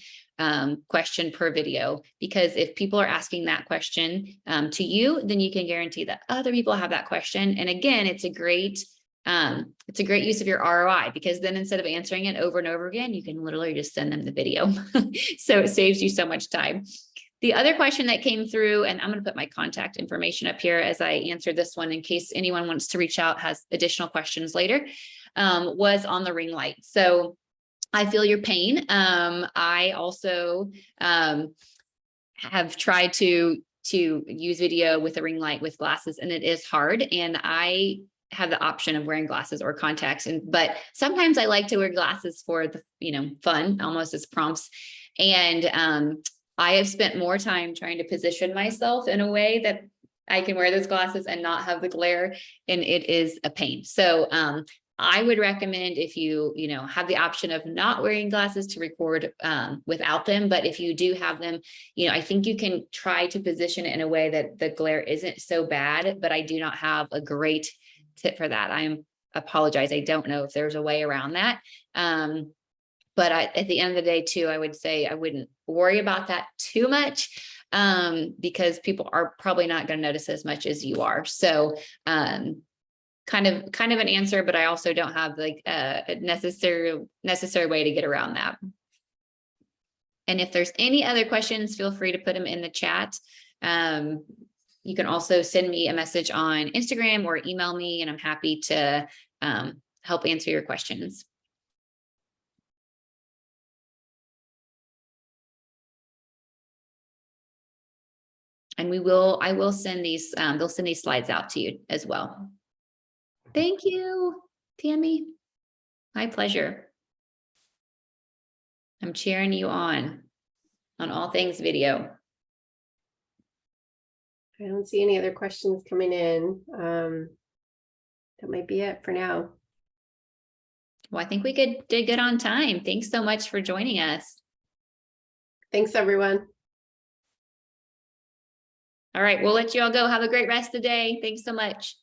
question per video. Because if people are asking that question to you, then you can guarantee that other people have that question. And again, it's a great use of your ROI, because then instead of answering it over and over again, you can literally just send them the video. So it saves you so much time. The other question that came through, and I'm going to put my contact information up here as I answer this one in case anyone wants to reach out, has additional questions later, was on the ring light. So I feel your pain. I also have tried to use video with a ring light with glasses, and it is hard. And I have the option of wearing glasses or contacts, but sometimes I like to wear glasses for the, fun, almost as prompts. And I have spent more time trying to position myself in a way that I can wear those glasses and not have the glare, and it is a pain. So I would recommend, if you have the option of not wearing glasses, to record without them. But if you do have them, I think you can try to position it in a way that the glare isn't so bad, but I do not have a great tip for that. I apologize. I don't know if there's a way around that. But at the end of the day too, I would say I wouldn't worry about that too much, because people are probably not going to notice as much as you are. So kind of an answer, but I also don't have like a necessary way to get around that. And if there's any other questions, feel free to put them in the chat. You can also send me a message on Instagram or email me, and I'm happy to help answer your questions. And I will send these, they'll send these slides out to you as well. Thank you, Tammy. My pleasure. I'm cheering you on all things video. I don't see any other questions coming in. That might be it for now. Well, I think we did good on time. Thanks so much for joining us. Thanks, everyone. All right, we'll let you all go. Have a great rest of the day. Thanks so much.